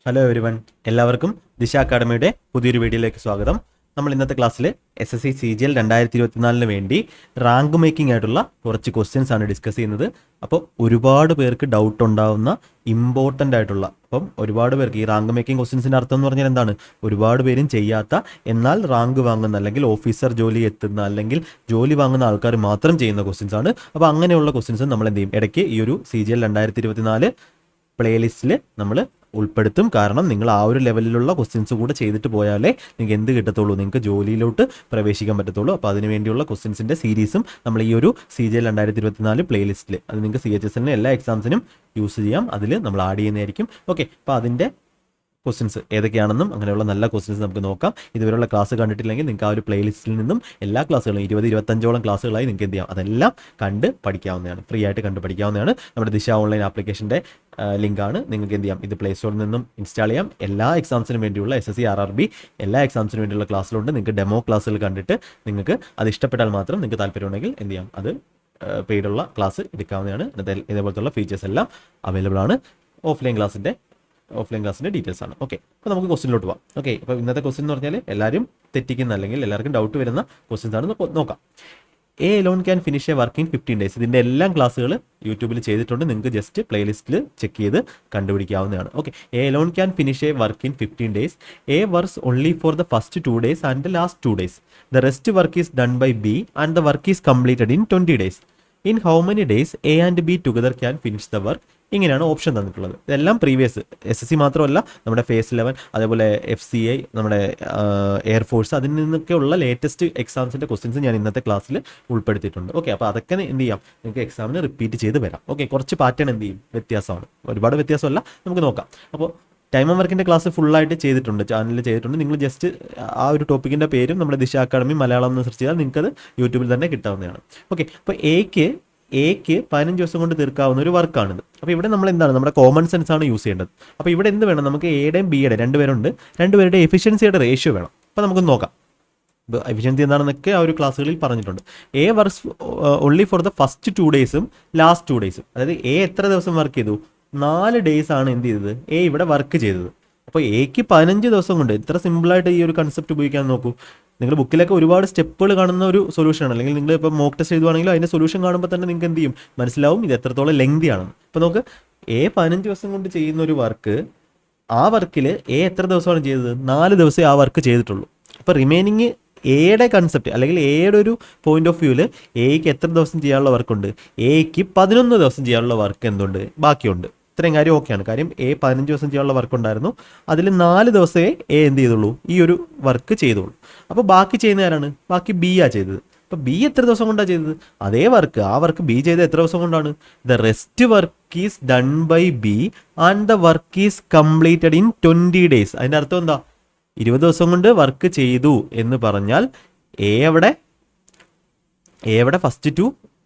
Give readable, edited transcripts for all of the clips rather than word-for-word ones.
Hello everyone, എല്ലാവർക്കും ദിശ അക്കാഡമിയുടെ പുതിയൊരു വീഡിയോയിലേക്ക് സ്വാഗതം. നമ്മൾ ഇന്നത്തെ ക്ലാസ്സിൽ SSC CGL 2024 വേണ്ടി റാങ്ക് മേക്കിംഗ് ആയിട്ടുള്ള കുറച്ച് ക്വസ്റ്റ്യൻസ് ആണ് ഡിസ്കസ് ചെയ്യുന്നത്. അപ്പോൾ ഒരുപാട് പേർക്ക് ഡൗട്ട് ഉണ്ടാവുന്ന ഇമ്പോർട്ടൻ്റ് ആയിട്ടുള്ള, അപ്പം ഒരുപാട് പേർക്ക് ഈ റാങ്ക് മേക്കിംഗ് ക്വസ്റ്റ്യൻസിൻ്റെ അർത്ഥം എന്ന് പറഞ്ഞാൽ എന്താണ്, ഒരുപാട് പേരും ചെയ്യാത്ത എന്നാൽ റാങ്ക് വാങ്ങുന്ന അല്ലെങ്കിൽ ഓഫീസർ ജോലി എത്തുന്ന അല്ലെങ്കിൽ ജോലി വാങ്ങുന്ന ആൾക്കാർ മാത്രം ചെയ്യുന്ന ക്വസ്റ്റ്യൻസ് ആണ്. അപ്പോൾ അങ്ങനെയുള്ള ക്വസ്റ്റ്യൻസ് നമ്മൾ എന്ത് ചെയ്യും, ഇടയ്ക്ക് ഈ ഒരു CGL 2024 പ്ലേലിസ്റ്റിൽ നമ്മൾ ഉൾപ്പെടുത്തും. കാരണം നിങ്ങൾ ആ ഒരു ലെവലിലുള്ള ക്വസ്റ്റ്യൻസ് കൂടെ ചെയ്തിട്ട് പോയാലേ നിങ്ങൾക്ക് എന്ത് കിട്ടത്തുള്ളൂ, നിങ്ങൾക്ക് ജോലിയിലോട്ട് പ്രവേശിക്കാൻ പറ്റത്തുള്ളൂ. അപ്പോൾ അതിന് വേണ്ടിയുള്ള ക്വസ്റ്റ്യൻസിൻ്റെ സീരീസും നമ്മൾ ഈ ഒരു CGL 2024 പ്ലേലിസ്റ്റിൽ, അത് നിങ്ങൾക്ക് CHSL എല്ലാ എക്സാംസിനും യൂസ് ചെയ്യാം, അതിൽ നമ്മൾ ആഡ് ചെയ്യുന്നതായിരിക്കും. ഓക്കെ, അപ്പോൾ അതിൻ്റെ ക്വസ്റ്റ്യൻസ് ഏതൊക്കെയാണെന്നും അങ്ങനെയുള്ള നല്ല ക്വസ്റ്റ്യൻസ് നമുക്ക് നോക്കാം. ഇതുവരെയുള്ള ക്ലാസ് കണ്ടിട്ടില്ലെങ്കിൽ നിങ്ങൾക്ക് ആ ഒരു പ്ലേലിസ്റ്റിൽ നിന്നും എല്ലാ ക്ലാസ്സുകളും 20-25ഓളം ക്ലാസ്സുകളായി നിങ്ങൾക്ക് എന്ത് ചെയ്യാം, അതെല്ലാം കണ്ട് പഠിക്കാവുന്നതാണ്, ഫ്രീ ആയിട്ട് കണ്ട് പഠിക്കാവുന്നതാണ്. നമ്മുടെ ദിശ ഓൺലൈൻ ആപ്ലിക്കേഷൻ്റെ ലിങ്കാണ്, നിങ്ങൾക്ക് എന്ത് ചെയ്യാം, ഇത് പ്ലേ സ്റ്റോറിൽ നിന്നും ഇൻസ്റ്റാൾ ചെയ്യാം. എല്ലാ എക്സാംസിനും വേണ്ടിയുള്ള SSC RRB എല്ലാ എക്സാംസിനും വേണ്ടിയുള്ള ക്ലാസ്സിലുണ്ട്. നിങ്ങൾക്ക് ഡെമോ ക്ലാസ്സുകൾ കണ്ടിട്ട് നിങ്ങൾക്ക് അത് ഇഷ്ടപ്പെട്ടാൽ മാത്രം നിങ്ങൾക്ക് താല്പര്യമുണ്ടെങ്കിൽ എന്ത് ചെയ്യാം, അത് പെയ്ഡുള്ള ക്ലാസ് എടുക്കാവുന്നതാണ്. ഇതേപോലത്തുള്ള ഫീച്ചേഴ്സ് എല്ലാം അവൈലബിൾ ആണ്. ഓഫ്ലൈൻ ക്ലാസ്സിൻ്റെ ഡീറ്റെയിൽസ് ആണ്. ഓക്കെ, അപ്പോൾ നമുക്ക് ക്വസ്റ്റ്യനിലോട്ട് പോകാം. ഓക്കെ, അപ്പോൾ ഇന്നത്തെ ക്വസ്റ്റ്യൻ എന്ന് പറഞ്ഞാൽ എല്ലാവരും തെറ്റിക്കുന്ന അല്ലെങ്കിൽ എല്ലാവർക്കും ഡൗട്ട് വരുന്ന ക്വസ്റ്റ്യൻസ് ആണ് നോക്കാം. A alone can finish a work in 15 days. ഇതിൻ്റെ എല്ലാം ക്ലാസ്സുകൾ യൂട്യൂബിൽ ചെയ്തിട്ടുണ്ട്, നിങ്ങൾക്ക് ജസ്റ്റ് പ്ലേലിസ്റ്റിൽ ചെക്ക് ചെയ്ത് കണ്ടുപിടിക്കാവുന്നതാണ്. Okay, A alone can finish a work in 15 days. A works only for the first 2 days and the last 2 days. The rest work is done by B and the work is completed in 20 days. In how many days A and B together can finish the work? ഇങ്ങനെയാണ് option തന്നിട്ടുള്ളത്. ഇതെല്ലാം previous SSC മാത്രമല്ല, നമ്മുടെ face 11, അതേപോലെ FCI, നമ്മുടെ air force, അതിൽ നിന്നൊക്കെയുള്ള latest എക്സാംസിൻ്റെ questions ഞാൻ ഇന്നത്തെ ക്ലാസ്സിൽ ഉൾപ്പെടുത്തിയിട്ടുണ്ട്. ഓക്കെ, അപ്പോൾ അതൊക്കെ എന്ത് ചെയ്യാം, നിങ്ങൾക്ക് എക്സാമിന് റിപ്പീറ്റ് ചെയ്ത് വരാം. ഓക്കെ, കുറച്ച് പാറ്റേൺ എന്ത് ചെയ്യും, വ്യത്യാസമാണ്, ഒരുപാട് വ്യത്യാസമല്ല, നമുക്ക് നോക്കാം. അപ്പോൾ ടൈം ആൻഡ് വർക്കിൻ്റെ ക്ലാസ് ഫുള്ളായിട്ട് ചെയ്തിട്ടുണ്ട്, ചാനലിൽ ചെയ്തിട്ടുണ്ട്. നിങ്ങൾ ജസ്റ്റ് ആ ഒരു ടോപ്പിക്കിൻ്റെ പേരും നമ്മുടെ ദിശ അക്കാഡമി മലയാളം എന്ന് സെർച്ച് ചെയ്താൽ നിങ്ങൾക്കത് യൂട്യൂബിൽ തന്നെ കിട്ടാവുന്നതാണ്. ഓക്കെ, അപ്പോൾ എക്ക് 15 ദിവസം കൊണ്ട് തീർക്കാവുന്ന ഒരു വർക്കാണിത്. അപ്പോൾ ഇവിടെ നമ്മൾ എന്താണ്, നമ്മുടെ കോമൺ സെൻസ് ആണ് യൂസ് ചെയ്യേണ്ടത്. അപ്പോൾ ഇവിടെ എന്ത് വേണം, നമുക്ക് എയുടെയും ബിയുടെ രണ്ടുപേരുടെ എഫിഷ്യൻസിയുടെ റേഷ്യോ വേണം. അപ്പോൾ നമുക്ക് നോക്കാം എഫിഷ്യൻസി എന്താണെന്നൊക്കെ ആ ഒരു ക്ലാസ്സുകളിൽ പറഞ്ഞിട്ടുണ്ട്. A works only for the first 2 days last 2 days. അതായത് എ എത്ര ദിവസം വർക്ക് ചെയ്തു, 4 days ആണ് എന്ത് ചെയ്തത്, എ ഇവിടെ വർക്ക് ചെയ്തത്. അപ്പോൾ എക്ക് 15 ദിവസം കൊണ്ട് ഇത്ര സിമ്പിളായിട്ട് ഈ ഒരു കൺസെപ്റ്റ് ഉപയോഗിക്കാൻ നോക്കൂ. നിങ്ങൾ ബുക്കിലൊക്കെ ഒരുപാട് സ്റ്റെപ്പുകൾ കാണുന്ന ഒരു സൊല്യൂഷനാണ്, അല്ലെങ്കിൽ നിങ്ങൾ ഇപ്പോൾ മോക്ക് ടെസ്റ്റ് എഴുതുവാണെങ്കിലും അതിൻ്റെ സൊല്യൂഷൻ കാണുമ്പോൾ തന്നെ നിങ്ങൾക്ക് എന്ത് ചെയ്യും, മനസ്സിലാവും ഇത് എത്രത്തോളം ലെങ്തി ആണെന്ന്. അപ്പോൾ നമുക്ക് 15 ദിവസം കൊണ്ട് ചെയ്യുന്ന ഒരു വർക്ക്, ആ വർക്കിൽ എത്ര ദിവസമാണ് ചെയ്തത്, 4 ദിവസമേ ആ വർക്ക് ചെയ്തിട്ടുള്ളൂ. അപ്പോൾ റിമൈനിങ് എയുടെ കൺസെപ്റ്റ് അല്ലെങ്കിൽ എയുടെ ഒരു പോയിന്റ് ഓഫ് വ്യൂവിൽ എക്ക് എത്ര ദിവസം ചെയ്യാനുള്ള വർക്കുണ്ട്, എക്ക് 11 ദിവസം ചെയ്യാനുള്ള വർക്ക് എന്തുണ്ട്, ബാക്കിയുണ്ട്. ഇത്രയും കാര്യം ഓക്കെയാണ്. കാര്യം 15 ദിവസം ചെയ്യാനുള്ള വർക്ക് ഉണ്ടായിരുന്നു, അതിൽ 4 ദിവസമേ എന്ത് ചെയ്തുള്ളൂ, ഈ ഒരു വർക്ക് ചെയ്തോളൂ. അപ്പോൾ ബാക്കി ചെയ്യുന്ന ആരാണ്, ബാക്കി ബി ആ ചെയ്തത്. അപ്പോൾ ബി എത്ര ദിവസം കൊണ്ടാണ് ചെയ്തത്, അതേ വർക്ക്, ആ വർക്ക് ബി ചെയ്തത് എത്ര ദിവസം കൊണ്ടാണ്, the rest work is done by B and the work is completed in 20 days. അതിൻ്റെ അർത്ഥം എന്താ, 20 ദിവസം കൊണ്ട് വർക്ക് ചെയ്തു എന്ന് പറഞ്ഞാൽ എ എവിടെ ഫസ്റ്റ് 2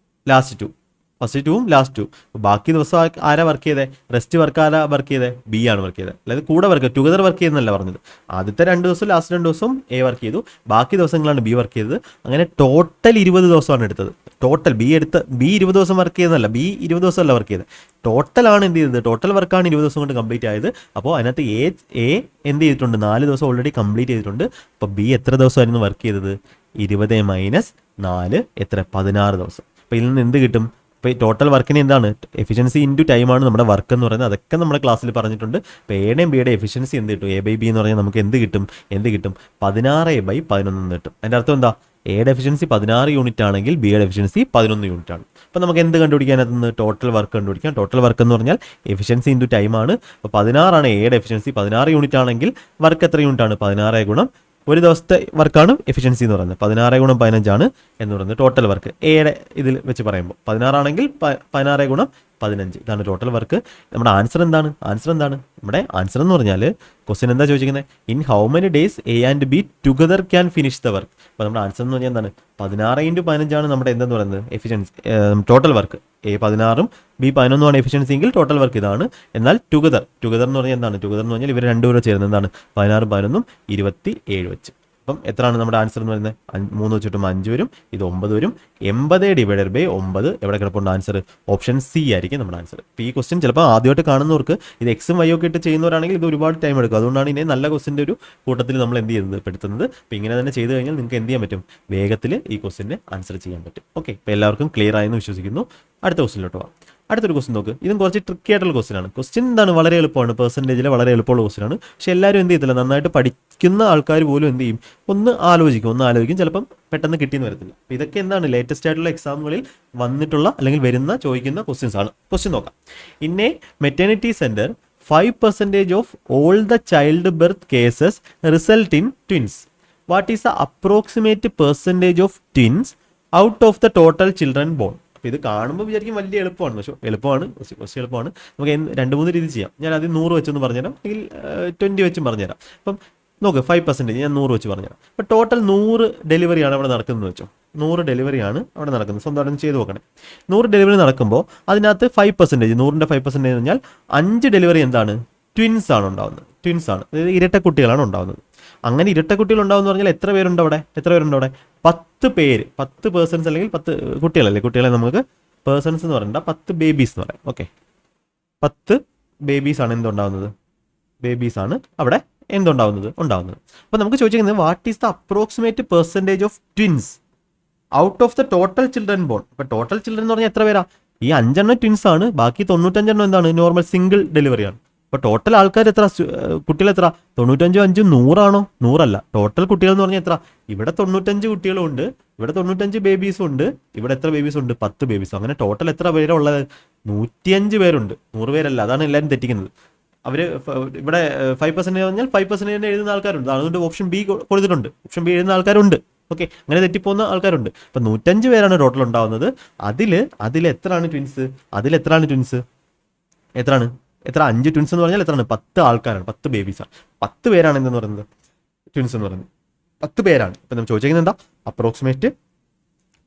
ലാസ്റ്റ് 2, ഫസ്റ്റ് 2 ലാസ്റ്റ് 2. ബാക്കി ദിവസം ആരാ വർക്ക് ചെയ്തത്, റെസ്റ്റ് വർക്ക് ആരാ വർക്ക് ചെയ്തത്, ബി ആണ് വർക്ക് ചെയ്തത്. അതായത് കൂടെ വർക്ക് ടുഗദർ വർക്ക് ചെയ്യുന്നല്ല പറഞ്ഞത്. ആദ്യത്തെ 2 ദിവസം ലാസ്റ്റ് 2 ദിവസം എ വർക്ക് ചെയ്തു, ബാക്കി ദിവസങ്ങളാണ് ബി വർക്ക് ചെയ്തത്. അങ്ങനെ ടോട്ടൽ 20 ദിവസമാണ് എടുത്തത്. ടോട്ടൽ ബി 20 ദിവസം വർക്ക് ചെയ്യുന്നതല്ല, ബി 20 ദിവസമല്ല വർക്ക് ചെയ്തത്, ടോട്ടലാണ് എന്ത് ചെയ്തത്, ടോട്ടൽ വർക്കാണ് 20 ദിവസം കൊണ്ട് കംപ്ലീറ്റ് ആയത്. അപ്പോൾ അതിനകത്ത് എ എന്ത് ചെയ്തിട്ടുണ്ട്, 4 ദിവസം ഓൾറെഡി കംപ്ലീറ്റ് ചെയ്തിട്ടുണ്ട്. അപ്പോൾ ബി എത്ര ദിവസമായിരുന്നു വർക്ക് ചെയ്തത്, 20 - 4 എത്ര, 16 ദിവസം. അപ്പോൾ ഇതിൽ നിന്ന് എന്ത് കിട്ടും, ഇപ്പോൾ ഈ ടോട്ടൽ വർക്കിന് എന്താണ്, എഫിഷ്യൻസി ഇൻറ്റു ടൈമാണ് നമ്മുടെ വർക്ക് എന്ന് പറയുന്നത്. അതൊക്കെ നമ്മുടെ ക്ലാസ്സിൽ പറഞ്ഞിട്ടുണ്ട്. ഇപ്പോൾ എയുടെയും ബിയുടെ എഫിഷ്യൻസി എന്ത് കിട്ടും, A/B എന്ന് പറഞ്ഞാൽ നമുക്ക് എന്ത് കിട്ടും, 16/11 കിട്ടും. അതിൻ്റെ അർത്ഥം എന്താ, എയുടെ എഫിഷ്യൻസി 16 യൂണിറ്റ് ആണെങ്കിൽ ബിയുടെ എഫിഷ്യൻസി 11 യൂണിറ്റ് ആണ്. അപ്പോൾ നമുക്ക് എന്ത് കണ്ടുപിടിക്കാനകത്തുനിന്ന്, ടോട്ടൽ വർക്ക് കണ്ടുപിടിക്കാം. ടോട്ടൽ വർക്ക് എന്ന് പറഞ്ഞാൽ എഫിഷ്യൻസി ഇൻറ്റു ടൈമാണ്. അപ്പോൾ 16 എയുടെ എഫിഷ്യൻസി, 16 യൂണിറ്റ് ആണെങ്കിൽ വർക്ക് എത്ര യൂണിറ്റ് ആണ്, 16 ഗുണം ഒരു ദിവസത്തെ വർക്കാണ് എഫിഷ്യൻസി എന്ന് പറയുന്നത്. 16 ഗുണം 15 ആണ് എന്ന് പറയുന്നത് ടോട്ടൽ വർക്ക്. എയുടെ ഇതിൽ വെച്ച് പറയുമ്പോൾ 16 ആണെങ്കിൽ 16 ഗുണം 15, ഇതാണ് ടോട്ടൽ വർക്ക്. നമ്മുടെ ആൻസർ എന്താണ്, നമ്മുടെ ആൻസർ എന്ന് പറഞ്ഞാൽ ക്വസ്റ്റ്യൻ എന്താ ചോദിച്ചിരിക്കുന്നത്, in how many days A and B together can finish the work. അപ്പോൾ നമ്മുടെ ആൻസർ എന്ന് പറഞ്ഞാൽ എന്താണ്, 16 × 15 ആണ് നമ്മുടെ എന്തെന്ന് പറയുന്നത് എഫിഷ്യൻസി, ടോട്ടൽ വർക്ക്. എ 16ഉം ബി 11ഉം ആണ് എഫിഷ്യൻസി എങ്കിൽ ടോട്ടൽ വർക്ക് ഇതാണ്. എന്നാൽ ടുഗദർ എന്ന് പറഞ്ഞാൽ എന്താണ്, ടുഗദർ എന്ന് പറഞ്ഞാൽ ഇവർ രണ്ടുപേരും ചേരുന്നത് എന്താണ്, 16ഉം 11ഉം 27 വെച്ച്. അപ്പം എത്രയാണ് നമ്മുടെ ആൻസർ എന്ന് പറയുന്നത്? 3 വെച്ചിട്ടും 5 വരും, ഇത് 9 വരും. 80 ഡിവൈഡഡ് ബൈ 9 എവിടെ കിടപ്പുണ്ട് ആൻസർ? ഓപ്ഷൻ സി ആയിരിക്കും നമ്മുടെ ആൻസർ. ഇപ്പോൾ ഈ ക്വസ്റ്റ്യൻ ചിലപ്പോൾ ആദ്യമായിട്ട് കാണുന്നവർക്ക് ഇത് എക്സും വൈ ഒക്കെ ഇട്ട് ചെയ്യുന്നവരാണെങ്കിൽ ഇത് ഒരുപാട് ടൈം എടുക്കും. അതുകൊണ്ടാണ് ഇതിനെ നല്ല ക്വസ്റ്റിൻ്റെ ഒരു കൂട്ടത്തിൽ നമ്മൾ എന്ത് ചെയ്യുന്നത് പെടുത്തുന്നത്. അപ്പോൾ ഇങ്ങനെ തന്നെ ചെയ്ത് കഴിഞ്ഞാൽ നിങ്ങൾക്ക് എന്ത് ചെയ്യാൻ പറ്റും? വേഗത്തിൽ ഈ ക്വസ്റ്റിൻ്റെ ആൻസർ ചെയ്യാൻ പറ്റും. ഓക്കെ, ഇപ്പോൾ എല്ലാവർക്കും ക്ലിയർ ആയെന്ന് വിശ്വസിക്കുന്നു. അടുത്ത ക്വസ്റ്റിലോട്ട് പോകാം. അടുത്തൊരു ക്വസ്റ്റൻ നോക്ക്. ഇതും കുറച്ച് ട്രിക്കി ആയിട്ടുള്ള ക്വസ്റ്റൻ ആണ്. ക്വസ്റ്റ്യൻ എന്താണ്? വളരെ എളുപ്പമാണ്, പെർസെൻറ്റേജിൽ വളരെ എളുപ്പമുള്ള ക്വസ്റ്റൻ ആണ്. പക്ഷേ എല്ലാവരും എന്ത് ചെയ്യത്തില്ല, നന്നായിട്ട് പഠിക്കുന്ന ആൾക്കാർ പോലും എന്ത് ചെയ്യും? ഒന്ന് ആലോചിക്കും, ചിലപ്പം പെട്ടെന്ന് കിട്ടിയെന്ന് വരത്തില്ല. അപ്പോൾ ഇതൊക്കെ എന്താണ് ലേറ്റസ്റ്റ് ആയിട്ടുള്ള എക്സാമുകളിൽ വന്നിട്ടുള്ള അല്ലെങ്കിൽ ചോദിക്കുന്ന ക്വസ്റ്റ്യൻസ് ആണ്. ക്വസ്റ്റ്യൻ നോക്കാം. In A maternity centre 5% of all the child birth cases result in twins. What is the approximate percentage of twins out of the total children bone? അപ്പോൾ ഇത് കാണുമ്പോൾ വിചാരിക്കും വലിയ എളുപ്പമാണ്, പക്ഷേ കുറച്ച് എളുപ്പമാണ്. നമുക്ക് 2-3 രീതി ചെയ്യാം. ഞാൻ ആദ്യം 100 വെച്ചൊന്ന് പറഞ്ഞുതരാം, അല്ലെങ്കിൽ 20 വെച്ചും പറഞ്ഞുതരാം. അപ്പം നോക്ക്, 5% ഞാൻ 100 വെച്ച് പറഞ്ഞുതരാം. അപ്പോൾ ടോട്ടൽ 100 ഡെലിവറിയാണ് അവിടെ നടക്കുന്നത് വെച്ചോ. 100 ഡെലിവറിയാണ് അവിടെ നടക്കുന്നത്. സ്വന്തമായിട്ട് ചെയ്ത് നോക്കണേ. 100 ഡെലിവറി നടക്കുമ്പോൾ അതിനകത്ത് 5%, 100ൻ്റെ 5% എന്ന് പറഞ്ഞാൽ 5 ഡെലിവറി എന്താണ്? ട്വിൻസ് ആണ് ഉണ്ടാകുന്നത്. അതായത് ഇരട്ടക്കുട്ടികളാണ് ഉണ്ടാകുന്നത്. അങ്ങനെ ഇരട്ടക്കുട്ടികൾ ഉണ്ടാവുമെന്ന് പറഞ്ഞാൽ എത്ര പേരുണ്ട് അവിടെ? 10 പേര്, 10 പേഴ്സൺസ് അല്ലെങ്കിൽ 10 കുട്ടികളല്ലേ. കുട്ടികളെ നമുക്ക് പേഴ്സൺസ് എന്ന് പറയണ്ട, 10 ബേബീസ് എന്ന് പറയാം. ഓക്കെ, 10 ബേബീസ് ആണ് എന്തുണ്ടാവുന്നത്? ബേബീസ് ആണ് അവിടെ ഉണ്ടാവുന്നത്. അപ്പോൾ നമുക്ക് ചോദിച്ചിരിക്കുന്നത് what is the approximate percentage of twins out of the total children bone. ഇപ്പോൾ ടോട്ടൽ ചിൽഡ്രൻ എന്ന് പറഞ്ഞാൽ എത്ര പേരാ? ഈ 5 ട്വിൻസ് ആണ്, ബാക്കി 95 എന്താണ്? നോർമൽ സിംഗിൾ ഡെലിവറിയാണ്. അപ്പോൾ ടോട്ടൽ ആൾക്കാർ എത്ര? കുട്ടികൾ എത്ര? 95, 5, 100 ആണോ? 100 അല്ല. ടോട്ടൽ കുട്ടികൾ എന്ന് പറഞ്ഞാൽ എത്ര? ഇവിടെ 95 കുട്ടികളും ഉണ്ട്, ഇവിടെ 95 ബേബീസും ഉണ്ട്, ഇവിടെ എത്ര ബേബീസ് ഉണ്ട്? 10 ബേബീസ്. അങ്ങനെ ടോട്ടൽ എത്ര പേരാണ് ഉള്ളത്? 105 പേരുണ്ട്. 100 പേരല്ല, അതാണ് എല്ലാവരും തെറ്റിക്കുന്നത്. അവർ ഇവിടെ 5% പറഞ്ഞാൽ 5% എഴുതുന്ന ആൾക്കാരുണ്ട്. അതുകൊണ്ട് ഓപ്ഷൻ ബി കൊടുത്തിട്ടുണ്ട്. ഓപ്ഷൻ ബി എഴുതുന്ന ആൾക്കാരുണ്ട്. ഓക്കെ, അങ്ങനെ തെറ്റിപ്പോകുന്ന ആൾക്കാരുണ്ട്. അപ്പം 105 പേരാണ് ടോട്ടൽ ഉണ്ടാവുന്നത്. അതിൽ എത്രയാണ് ട്വിൻസ്? എത്ര? 5 ട്വിൻസ് എന്ന് പറഞ്ഞാൽ എത്രയാണ്? 10 ആൾക്കാരാണ്, 10 ബേബീസാണ്. 10 പേരാണ് എന്തെന്ന് പറയുന്നത്? ട്വിൻസ് എന്ന് പറയുന്നത് 10 പേരാണ്. ഇപ്പം നമ്മൾ ചോദിക്കുന്നത് എന്താ? അപ്രോക്സിമേറ്റ്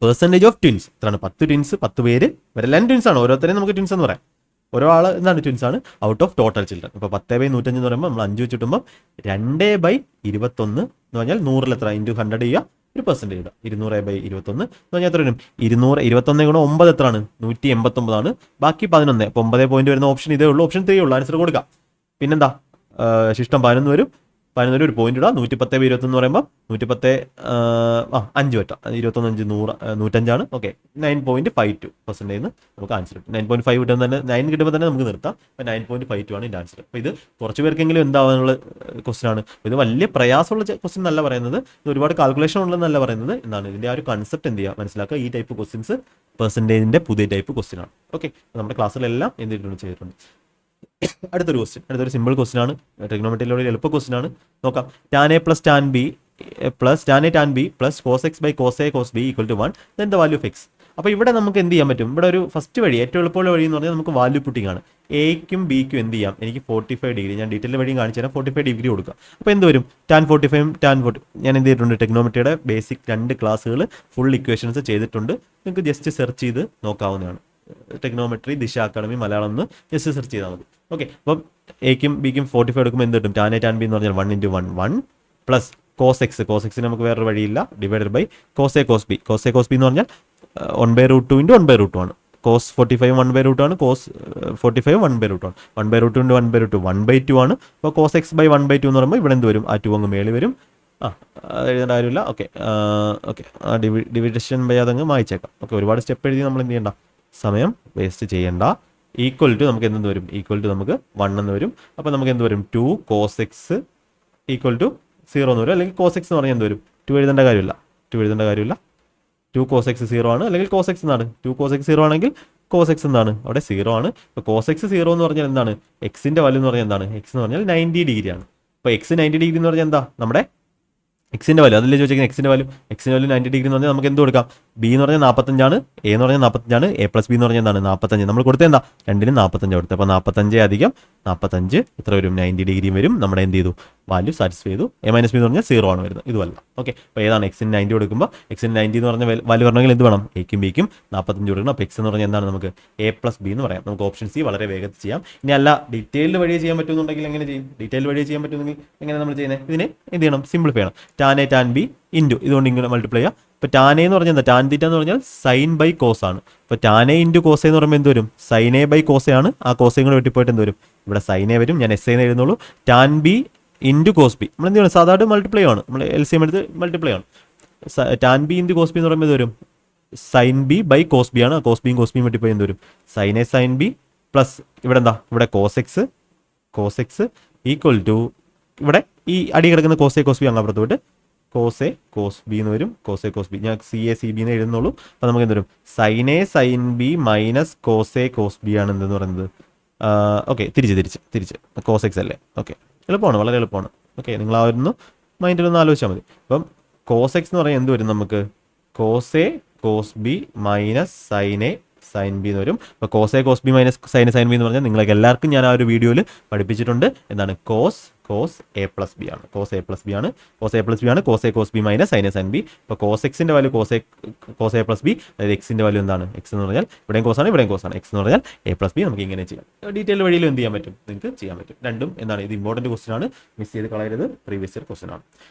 പെർസെൻറ്റേജ് ഓഫ് ട്വിൻസ് എത്രയാണ്? 10 ട്വിൻസ്, 10 പേര്. ഇവരെല്ലാം ട്വിൻസ് ആണ്. ഓരോരുത്തരെയും നമുക്ക് ട്വിൻസ് എന്ന് പറയാം. ഓരോ ആൾ എന്താണ്? ട്വിൻസ് ആണ് ഔട്ട് ഓഫ് ടോട്ടൽ ചിൽഡ്രൻ. ഇപ്പോൾ 10/105 എന്ന് പറയുമ്പോൾ നമ്മൾ 5 വെച്ചിട്ടുമ്പോൾ 2/21 എന്ന് പറഞ്ഞാൽ 100 എത്ര? ഇൻറ്റു 100 ചെയ്യുക, ഒരു പെർസെൻറ്റേജ് ഇടുക. 200/21 എന്ന് പറഞ്ഞാൽ എത്ര വരും? 221 ഗുണം 9 എത്രയാണ്? 189 ആണ്. ബാക്കി 11. അപ്പോൾ 9 പോയിന്റ് വരുന്ന ഓപ്ഷൻ ഇതേ ഉള്ളൂ. ഓപ്ഷൻ 3 ഉള്ളൂ. ആൻസർ കൊടുക്കുക. പിന്നെന്താ? ശിഷ്ടം 11 വരും. 11 ഒരു പോയിന്റ് ഇടുക. 110/21 എന്ന് പറയുമ്പോൾ 5 വട്ടം 21, 5, 105 ഓക്കെ. 9.52% നമുക്ക് ആൻസർ കിട്ടും. 9.5 കിട്ടുമ്പോൾ തന്നെ 9 കിട്ടുമ്പോൾ തന്നെ നമുക്ക് നിർത്താം. അപ്പോൾ 9.52 ആണ് ഇതിൻ്റെ ആൻസർ. അപ്പോൾ ഇത് കുറച്ച് പേർക്കെങ്കിലും എന്താവാനുള്ള ക്വസ്റ്റൻ ആണ്. ഇത് വലിയ പ്രയാസമുള്ള ക്വസ്റ്റൻ എന്നല്ല പറയുന്നത്, ഇത് ഒരുപാട് കാൽക്കുലേഷൻ ഉള്ളതെന്നല്ല പറയുന്നത്. എന്താണ് ഇതിൻ്റെ ആ ഒരു കൺസെപ്റ്റ് എന്ത് ചെയ്യുക, മനസ്സിലാക്കുക. ഈ ടൈപ്പ് ക്വസ്റ്റ്യൻസ് പെർസെൻറ്റേജിൻ്റെ പുതിയ ടൈപ്പ് ക്വസ്റ്റൻ ആണ്. ഓക്കെ, നമ്മുടെ ക്ലാസ്സിലെല്ലാം എന്ത് ചെയ്തിട്ടുണ്ട്. അടുത്തൊരു സിമ്പിൾ ക്വസ്റ്റൻ ആണ്. ട്രിഗ്നോമെട്രിയിലുള്ള എളുപ്പ ക്വസ്റ്റൻ ആണ്. നോക്കാം. tan a plus tan b plus tan a tan b plus cos x by cos a cos b equal to 1, then the value of x. അപ്പോൾ ഇവിടെ നമുക്ക് എന്ത് ചെയ്യാൻ പറ്റും? ഇവിടെ ഒരു ഫസ്റ്റ് വഴി, ഏറ്റവും എളുപ്പമുള്ള വഴി എന്ന് പറഞ്ഞാൽ നമുക്ക് വാല്യൂ പുട്ടിംഗ് ആണ്. എക്കും ബിക്കും എന്ത് ചെയ്യാം? എനിക്ക് 45 ഡിഗ്രി, ഞാൻ ഡീറ്റെയിൽ വഴി കാണിച്ചു തരാം. 45 ഡിഗ്രി കൊടുക്കുക. അപ്പോൾ എന്ത് വരും? tan 45 tan 40. ഞാൻ എന്ത് ചെയ്തിട്ടുണ്ട്? ടെക്നോമെട്രിയുടെ ബേസിക് 2 ക്ലാസ്സുകൾ ഫുൾ ഇക്വേഷൻസ് ചെയ്തിട്ടുണ്ട്. നിങ്ങൾക്ക് ജസ്റ്റ് സെർച്ച് ചെയ്ത് നോക്കാവുന്നതാണ്. ടെക്നോമെട്രി ദിശ അക്കാഡമി മലയാളം എന്ന് ജസ്റ്റ് സെർച്ച് ചെയ്താൽ മതി. ഓക്കെ, അപ്പം എക്കും ബിക്കും 45 എടുക്കുമ്പോൾ എന്ത് കിട്ടും? tan a tan b എന്ന് പറഞ്ഞാൽ 1 × 1 1 പ്ലസ് cos x നമുക്ക് വേറൊരു വഴിയില്ല, divided by cos a cos b എന്ന് പറഞ്ഞാൽ 1/√2 × 1/√2 ആണ്. cos 45 1/√2 ആണ്. cos 45 1/√2 ആണ്. 1/√2 × 1/√2 1/2 ആണ്. അപ്പോൾ cos x by 1/2 എന്ന് പറയുമ്പോൾ ഇവിടെ എന്ത് വരും? ആ 2 അങ്ങ് മേളിൽ വരും. എഴുതേണ്ട കാര്യമില്ല. ഓക്കെ, ഡിവിഷൻ ബൈ അതങ്ങ് മായിച്ചേക്കാം. ഓക്കെ, ഒരുപാട് സ്റ്റെപ്പ് എഴുതി നമ്മൾ എന്ത് ചെയ്യണ്ട, സമയം വേസ്റ്റ് ചെയ്യണ്ട. ഈക്വൽ ടു നമുക്ക് എന്തെന്ന് വരും? ഈക്വൽ ടു നമുക്ക് 1 എന്ന് വരും. അപ്പോൾ നമുക്ക് എന്ത് വരും? 2 cos x ഈക്വൽ ടു 0 എന്ന് വരും. അല്ലെങ്കിൽ cos x എന്ന് പറഞ്ഞാൽ എന്ത് വരും? 2 എഴുതേണ്ട കാര്യമില്ല. 2 cos x 0 ആണ്. അല്ലെങ്കിൽ cos x എന്താണ്? 2 cos x 0 ആണെങ്കിൽ cos x എന്താണ്? അവിടെ 0 ആണ്. ഇപ്പോൾ cos x 0 എന്ന് പറഞ്ഞാൽ എന്താണ്? എക്സിൻ്റെ വാല്യൂ എന്ന് പറഞ്ഞാൽ എന്താണ്? എക്സ് എന്ന് പറഞ്ഞാൽ 90 ഡിഗ്രി ആണ്. അപ്പോൾ എക്സ് 90 ഡിഗ്രി എന്ന് പറഞ്ഞാൽ എന്താ? നമ്മുടെ എക്സിൻ്റെ വാല്യൂ. അതിൽ ചോദിച്ചിരിക്കുന്നത് എക്സിൻ്റെ വാല്യൂ 90 ഡിഗ്രി എന്ന് പറഞ്ഞാൽ നമുക്ക് എന്ത് കൊടുക്കാം? ബി എന്ന് പറഞ്ഞാൽ 45 എ എന്ന് പറഞ്ഞാൽ 45 എ പ്ലസ് ബി എന്ന് പറഞ്ഞാൽ എന്താണ് 45. നമ്മൾ കൊടുത്തത് എന്താ, രണ്ടിനും 45 കൊടുത്തത്. അപ്പോൾ 45 അധികം 45 എത്ര വരും, 90 ഡിഗ്രിയും വരും. നമ്മുടെ എന്ത് ചെയ്തു, വാല്യൂ സാറ്റിസ്ഫൈ ചെയ്തു. എ മൈനസ് ബി എന്ന് പറഞ്ഞാൽ 0 ആണ് വരുന്നത്, ഇതുമല്ല. ഓക്കെ, അപ്പോൾ ഏതാണ് എക്സിന് 90 കൊടുക്കുമ്പോൾ എക്സിന് 90 എന്ന് പറഞ്ഞ വാല്യൂ വരണമെങ്കിൽ എന്ത് വേണം, എക്കും ബിക്കും 45 കൊടുക്കണം. അപ്പോൾ എക്സ് എന്ന് പറഞ്ഞാൽ എന്താണ്, നമുക്ക് എ പ്ലസ് ബി എന്ന് പറയാം. നമുക്ക് ഓപ്ഷൻ സി വളരെ വേഗത്തിൽ ചെയ്യാം. ഇനി അല്ല ഡീറ്റെയിൽഡ് വഴിയെ ചെയ്യാൻ പറ്റുമെന്നുണ്ടെങ്കിൽ എങ്ങനെ ചെയ്യും, ഡീറ്റെയിൽഡ് വഴിയെ ചെയ്യാൻ പറ്റുമെങ്കിൽ എങ്ങനെ നമ്മൾ ചെയ്യുന്നത്, ഇതിനെ എന്ത് ചെയ്യണം, സിംപ്ലിഫൈ ചെയ്യണം. Tan A tan B into ഇതുകൊണ്ട് ഇങ്ങനെ മൾട്ടിപ്ലൈ ചെയ്യുക. ഇപ്പോൾ ടാൻ എ എന്ന് പറഞ്ഞാൽ എന്താ, ടാൻ തീറ്റ എന്ന് പറഞ്ഞാൽ സൈൻ ബൈ കോസ് ആണ്. ഇപ്പോൾ ടാൻ എ ഇൻറ്റു കോസ് എന്ന് പറയുമ്പോൾ എന്ത് വരും, സൈൻ എ ബൈ കോസ് ആണ്. ആ കോസയും കൂടെ വെട്ടിപ്പോയിട്ട് എന്ത് വരും, ഇവിടെ സൈൻ എ വരും. ഞാൻ എസ് എന്ന് എഴുതുന്നുള്ളൂ. Tan B into cos B നമ്മൾ എന്ത് ചെയ്യണം, സാധാരണ മൾട്ടിപ്ലൈ ആണ്, നമ്മൾ എൽ സി എം എടുത്ത് മൾട്ടിപ്ലൈ ആണ്. Tan B into cos B എന്ന് പറയുമ്പോൾ ഇത് വരും sine B by cos B ആണ്. കോസ് ബിയും വെട്ടിപ്പോയി എന്ത് വരും, sine A sine B plus ഇവിടെ എന്താ, ഇവിടെ കോസ് എക്സ് ഈക്വൽ ടു ഇവിടെ ഈ അടി കിടക്കുന്ന കോസ് എ കോസ് ബി അങ്ങ് അപ്പുറത്ത് പോയിട്ട് കോസ് എ കോസ് ബി എന്ന് വരും. കോസ് എ കോസ് ബി ഞാൻ സി എ സി ബി എന്ന് എഴുതുന്നുള്ളൂ. അപ്പോൾ നമുക്ക് എന്ത് വരും, sine A sine B minus cos A cos B ആണ് എന്തെന്ന് പറയുന്നത്. ഓക്കെ, തിരിച്ച് കോസ് എക്സ് അല്ലേ. ഓക്കെ, എളുപ്പമാണ്, വളരെ എളുപ്പമാണ്. ഓക്കെ, നിങ്ങൾ ആ ഒരു മൈൻഡിലൊന്ന് ആലോചിച്ചാൽ മതി. അപ്പം കോസ് എക്സ് എന്ന് പറഞ്ഞാൽ എന്ത് വരും, നമുക്ക് cos A cos B minus sine A sine B എന്ന് വരും. അപ്പോൾ cos A cos B minus sine B എന്ന് പറഞ്ഞാൽ നിങ്ങൾക്ക് എല്ലാവർക്കും ഞാൻ ആ ഒരു വീഡിയോയിൽ പഠിപ്പിച്ചിട്ടുണ്ട്. എന്താണ് കോസ് എ പ്ലസ് ബി ആണ്. കോസ് എ പ്ലസ് ബി ആണ് cos A cos B minus sine B. ഇപ്പോൾ കോസ് എക്സിൻ്റെ value cos A plus B, അതായത് എക്സിൻ്റെ വാല്യൂ എന്താണ്, എക്സ് എന്ന് പറഞ്ഞാൽ ഇവിടെയും കോസാണ് ഇവിടെയും കോസാണ്. എക്സ് എന്ന് പറഞ്ഞാൽ എ പ്ലസ് ബി. നമുക്ക് ഇങ്ങനെ ചെയ്യാം. ഡീറ്റെയിൽ വഴിയിൽ എന്ത് ചെയ്യാൻ പറ്റും, നിങ്ങൾക്ക് ചെയ്യാൻ പറ്റും. രണ്ടും എന്താണ്, ഇത് ഇമ്പോർട്ടൻറ്റ് ക്വസ്റ്റൻ ആണ്, മിസ് ചെയ്ത് കളയരുത്, പ്രീവിയസ് ഇയർ ക്വസ്റ്റൻ ആണ്.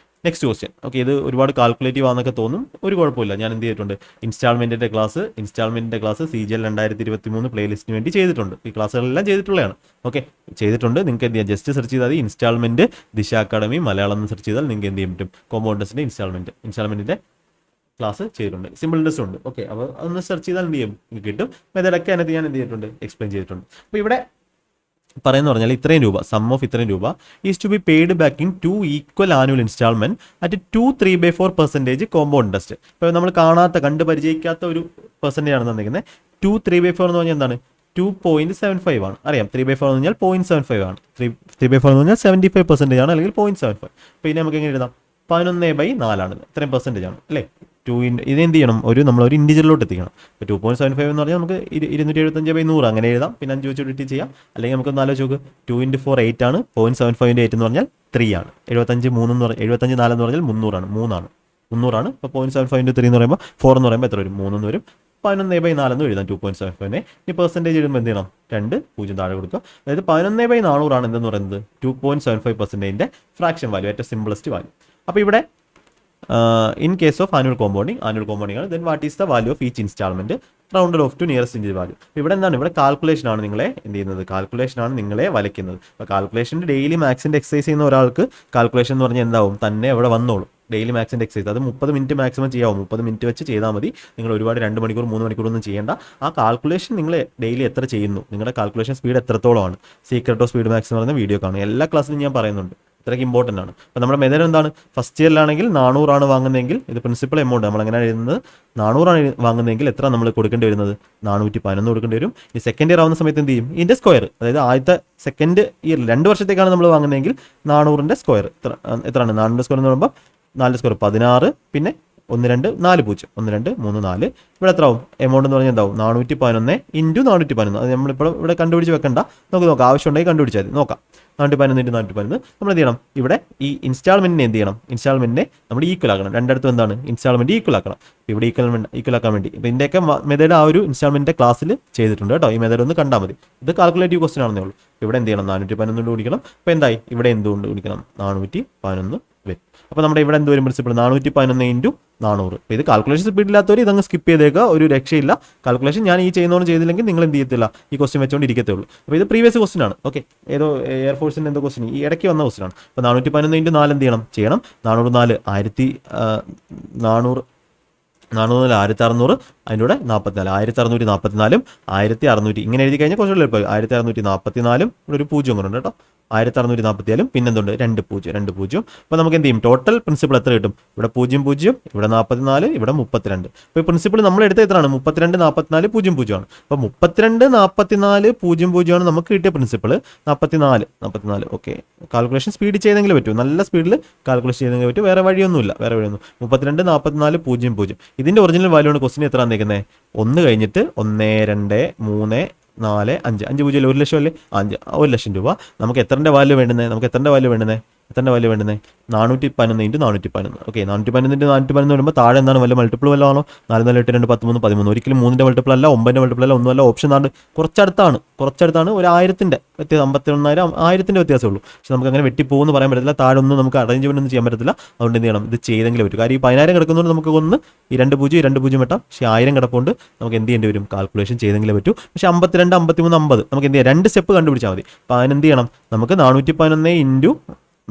Next question. ഓക്കെ, ഇത് ഒരുപാട് കാൽക്കുലേറ്റീവ് ആണെന്നൊക്കെ തോന്നും, ഒരു കുഴപ്പമില്ല. ഞാൻ എന്ത് ചെയ്തിട്ടുണ്ട്, ഇൻസ്റ്റാൾമെൻറ്റിൻ്റെ ക്ലാസ് CGL 2023 പ്ലേലിസ്റ്റിന് വേണ്ടി ചെയ്തിട്ടുണ്ട്. ഈ ക്ലാസ്സുകളെല്ലാം ചെയ്തിട്ടുള്ളതാണ്. ഓക്കെ, ചെയ്തിട്ടുണ്ട്. നിങ്ങൾക്ക് എന്ത് ചെയ്യാം, ജസ്റ്റ് സെർച്ച് ചെയ്താൽ ഇൻസ്റ്റാൾമെൻറ്റ് ദിശ അക്കാഡമി മലയാളം എന്ന് സെർച്ച് ചെയ്താൽ നിങ്ങൾക്ക് എന്ത് ചെയ്യാൻ പറ്റും, കോമ്പൗണ്ടേഴ്സിൻ്റെ ഇൻസ്റ്റാൾമെൻറ്റിൻ്റെ ക്ലാസ് ചെയ്തിട്ടുണ്ട്. സിമ്പിൾ ടെസ്റ്റ് ഉണ്ട്. ഓക്കെ, അപ്പോൾ അതൊന്ന് സെർച്ച് ചെയ്താൽ എന്ത് ചെയ്യും, നിങ്ങൾക്ക് കിട്ടും. മെത്തേഡൊക്കെ അതിനകത്ത് ഞാൻ എന്ത് ചെയ്തിട്ടുണ്ട്, എക്സ്പ്ലെയിൻ ചെയ്തിട്ടുണ്ട്. അപ്പോൾ ഇവിടെ പറയുന്ന പറഞ്ഞാൽ ഇത്രയും രൂപ, സം ഓഫ് ഇത്രയും രൂപ is to be paid back in 2 equal annual instalment at 2 3/4% compound interest. ഇപ്പോൾ നമ്മൾ കണ്ട് പരിചയിക്കാത്ത ഒരു പെർസെൻറ്റേജ് ആണ് തന്നിരിക്കുന്നത്. 2 3/4 എന്ന് പറഞ്ഞാൽ എന്താണ്, 2.75 ആണ്. അറിയാം, 3/4 എന്ന് പറഞ്ഞാൽ 0.75 ആണ്. 3/4 എന്ന് പറഞ്ഞാൽ 75% ആണ്, അല്ലെങ്കിൽ 0.75. അപ്പോൾ ഇനി നമുക്ക് എങ്ങനെ എഴുതാം, 11/4 ആണ്. ഇത്രയും പെർസെൻറ്റേജ് ആണ് അല്ലേ. ഇതെന്ത് ചെയ്യണം, നമ്മളൊരു ഇൻഡിജറിലോട്ട് എത്തിക്കണം. ഇപ്പോൾ 2.75 എന്ന് പറഞ്ഞാൽ നമുക്ക് 275/100 അങ്ങനെ എഴുതാം. പിന്നെ 5 വെച്ച് ഡിറ്റ് ചെയ്യാം. അല്ലെങ്കിൽ നമുക്ക് ആലോചിച്ച് നോക്ക്, 2 × 4 8 ആണ്. 0.75 × 8 എന്ന് പറഞ്ഞാൽ 3 ആണ്. 75 4 എന്ന് പറഞ്ഞാൽ 300 ആണ്. 300 അപ്പോൾ 0.75 × 3 എന്ന് പറയുമ്പോൾ 4 എന്ന് പറയുമ്പോൾ എത്ര വരും, 3 എന്ന് വരും. 11/4 എന്ന് എഴുതാം 2.75. ഈ പെർസെൻറ്റേജ് എഴുതുമ്പോൾ എന്ത് ചെയ്യണം, 2 0 താഴെ കൊടുക്കുക. അതായത് 11/400 ആണ് എന്തെന്ന് പറയുന്നത് 2.75%ൻ്റെ ഫ്രാക്ഷൻ വാല്യൂ, ഏറ്റവും സിംപ്ലസ്റ്റ് വാല്യൂ. അപ്പോൾ ഇവിടെ in case of annual compounding ആണ്. then what is the value of each installment rounded off to nearest integer value. ഇവിടെ എന്താണ്, ഇവിടെ കാൽക്കുലേഷൻ ആണ് നിങ്ങളെ എന്ത് ചെയ്യുന്നത്, കാൽക്കുലേഷൻ ആണ് നിങ്ങളെ വലയ്ക്കുന്നത്. അപ്പോൾ കാൽക്കുലേഷൻ്റെ ഡെയിലി മാത്സിൻ്റെ എക്സസൈസ് ചെയ്യുന്ന ഒരാൾക്ക് കാൽക്കുലേഷൻ എന്ന് പറഞ്ഞാൽ എന്താവും, തന്നെ അവിടെ വന്നോളും. ഡെയിലി മാത്സിൻ്റെ എക്സസൈസ് അത് 30 മിനിറ്റ് മാക്സിമം ചെയ്യാവും. 30 മിനിറ്റ് വെച്ച് ചെയ്താൽ മതി. നിങ്ങൾ ഒരുപാട് 2 മണിക്കൂർ 3 മണിക്കൂർ ഒന്നും ചെയ്യേണ്ട. ആ കാൽക്കുലേഷൻ നിങ്ങൾ ഡെയിലി എത്ര ചെയ്യുന്നു, നിങ്ങളുടെ കാൽക്കുലേഷൻ സ്പീഡ് എത്രത്തോളമാണ്, സീക്രട്ട് ഓഫ് സ്പീഡ് മാക്സ് എന്ന് പറയുന്ന വീഡിയോ കാണും. എല്ലാ ക്ലാസ്സിലും ഞാൻ പറയുന്നുണ്ട്. ഇത്രയ്ക്ക് ഇമ്പോർട്ടൻ്റ് ആണ്. അപ്പോൾ നമ്മുടെ മെത്തേഡ് എന്താണ്, ഫസ്റ്റ് ഇയറിലാണെങ്കിൽ 400 ആണ് വാങ്ങുന്നതെങ്കിൽ ഇത് പ്രിൻസിപ്പൽ എമൗണ്ട് നമ്മൾ എങ്ങനെ എഴുതുന്നത്, 400 ആണ് വാങ്ങുന്നതെങ്കിൽ എത്ര നമ്മൾ കൊടുക്കേണ്ടി വരുന്നത്, 411 കൊടുക്കേണ്ടി വരും. ഈ സെക്കൻഡ് ഇയർ ആവുന്ന സമയത്ത് എന്ത് ചെയ്യും, ഇതിൻ്റെ സ്ക്വയർ, അതായത് ആദ്യത്തെ സെക്കൻഡ് ഇയർ 2 വർഷത്തേക്കാണ് നമ്മൾ വാങ്ങുന്നതെങ്കിൽ 400ൻ്റെ സ്ക്വയർ എത്രയാണ്, 4ൻ്റെ സ്ക്വയർ എന്ന് പറയുമ്പോൾ 4 സ്ക്വയർ 16, പിന്നെ 1 2 4 0 1 2 3 4. ഇവിടെ എത്ര ആവും എമൗണ്ട് എന്ന് പറഞ്ഞാൽ എന്താവും, 411 × 411. അത് നമ്മളിപ്പോൾ ഇവിടെ കണ്ടുപിടിച്ച് വെക്കണ്ട, നമുക്ക് നോക്കാം, ആവശ്യമുണ്ടെങ്കിൽ കണ്ടുപിടിച്ചാൽ മതി. നോക്കാം, 411 × 411. നമ്മൾ എന്ത് ചെയ്യണം, ഇവിടെ ഈ ഇൻസ്റ്റാൾമെൻറ്റിനെ എന്ത് ചെയ്യണം, ഇൻസ്റ്റാൾമെൻറ്റിനെ നമ്മൾ ഈക്വൽ ആക്കണം. രണ്ടിടത്തും എന്താണ്, ഇൻസ്റ്റാൾമെൻറ്റ് ഈക്വൽ ആക്കണം. ഇവിടെ ഈക്വൽ ആക്കാൻ വേണ്ടി ഇപ്പോൾ ഇതിൻ്റെയൊക്കെ മെത്തേഡ് ആ ഒരു ഇൻസ്റ്റാൾമെൻറ്റിൻ്റെ ക്ലാസ്സിൽ ചെയ്തിട്ടുണ്ട് കേട്ടോ. ഈ മെത്തേഡ് ഒന്ന് കണ്ടാൽ മതി. ഇത് കാൽക്കുലേറ്റീവ് ക്വസ്റ്റൻ ആണെന്നേ ഉള്ളൂ. ഇവിടെ എന്ത് ചെയ്യണം, 411 കൊണ്ട് ഗുണിക്കണം. അപ്പോൾ എന്തായി, ഇവിടെ എന്തുകൊണ്ട് ഗുണിക്കണം, 411 വരും. അപ്പോൾ നമ്മുടെ ഇവിടെ എന്ത് വരും, പ്രിൻസിപ്പിൾ 411 × 400. അപ്പോൾ ഇത് കാൽക്കുലേഷൻ സ്പീഡില്ലാത്തവർ ഇതങ്ങ് സ്കിപ്പ് ചെയ്തേക്കുക, ഒരു രക്ഷയില്ല. കാൽക്കുലേഷൻ ഞാൻ ഈ ചെയ്യുന്നവരും ചെയ്തില്ലെങ്കിൽ നിങ്ങൾ എന്ത് ചെയ്യത്തില്ല, ഈ ക്വസ്റ്റ്യൻ വെച്ചുകൊണ്ട് ഇരിക്കത്തേ ഉള്ളൂ. അപ്പോൾ ഇത് പ്രീവിയസ് ക്വസ്റ്റൻ ആണ്. ഓക്കെ, ഏതോ എയർഫോഴ്സിൻ്റെ എന്തോ ക്വസ്റ്റൻ ഈ ഇടയ്ക്ക് വന്ന ക്വസ്റ്റൻ ആണ്. അപ്പോൾ 411 × 4 എന്ത് ചെയ്യണം, 404 1600, അതിൻ്റെ കൂടെ 44, 1644 1600 ഇങ്ങനെ എഴുതി കഴിഞ്ഞാൽ കുറച്ചുകൂടെ എളുപ്പമായി. 1644 ഇവിടെ ഒരു 0 കൊണ്ട് കേട്ടോ, 1644 പിന്നെന്തുണ്ട് 2 0 2 0. അപ്പോൾ നമുക്ക് എന്ത് ചെയ്യും ടോട്ടൽ പ്രിൻസിപ്പിൾ എത്ര കിട്ടും? ഇവിടെ 0 0, ഇവിടെ 44, ഇവിടെ 32. അപ്പോൾ ഈ പ്രിൻസിപ്പിൾ നമ്മൾ എടുത്ത എത്രയാണ്? 32 44 0 0 ആണ്. അപ്പോൾ 32 44 0 0 ആണ് നമുക്ക് കിട്ടിയ പ്രിൻസിപ്പിൾ. 44. ഓക്കെ, കാൽക്കുലേഷൻ സ്പീഡ് ചെയ്തെങ്കിലും പറ്റൂ, നല്ല സ്പീഡിൽ കാൽക്കുലേഷൻ ചെയ്തെങ്കിലും പറ്റും, വേറെ വഴിയൊന്നുമില്ല. 32 44 0 0. ഇതിൻ്റെ ഒറിജിനൽ വാല്യൂ ആണ് ക്വസ്റ്റിന് എത്ര തന്നേക്കുന്നത്? 1 കഴിഞ്ഞിട്ട് 1 2 3 4 5 5 0 1 ലക്ഷം അല്ലേ? 1 ലക്ഷം രൂപ. നമുക്ക് എത്രൻ്റെ വാല്യൂ വേണ്ടുന്നത്? 411 × 411. ഓക്കെ, 411 × 411 വരുമ്പോൾ താഴെ എന്താണ് വല്ല മൾട്ടിപ്പിൾ വല്ല ആണോ? 4 4 8 2 13 13. ഒരിക്കലും 3ൻ്റെ മൾട്ടിപ്പിൾ അല്ല, 9ൻ്റെ മൾട്ടിപ്പിൾ അല്ല, ഒന്നുമല്ല. ഓപ്ഷൻ ആണ് കുറച്ചടുത്താണ്. ഒരു 1000ൻ്റെ വ്യത്യാസം, 51,000 1000ൻ്റെ വ്യത്യാസമുള്ളൂ. പക്ഷെ നമുക്ക് അങ്ങനെ വെട്ടിപ്പോകുമെന്ന് പറയാൻ പറ്റത്തില്ല. താഴെ ഒന്നും നമുക്ക് അറേഞ്ച്മെൻ്റ് ഒന്നും ചെയ്യാൻ പറ്റത്തില്ല. അതുകൊണ്ട് എന്ത് ചെയ്യണം? ഇത് ചെയ്തെങ്കിലും പറ്റും. കാര്യം ഈ 10,000 കിടക്കുന്നതുകൊണ്ട് നമുക്ക് ഒന്ന് ഈ 2 0 വെട്ടാം. പക്ഷേ 1000 കിടപ്പുണ്ട്, നമുക്ക് എന്ത് ചെയ്യേണ്ടി വരും? കാൽക്കുലേഷൻ ചെയ്തെങ്കിലും പറ്റൂ. പക്ഷേ 52 53 50 നമുക്ക് എന്ത് ചെയ്യാം? 2 സ്റ്റെപ്പ് കണ്ടുപിടിച്ചാൽ മതി. അപ്പോൾ അതിനെന്ത് ചെയ്യണം? നമുക്ക് 411 ×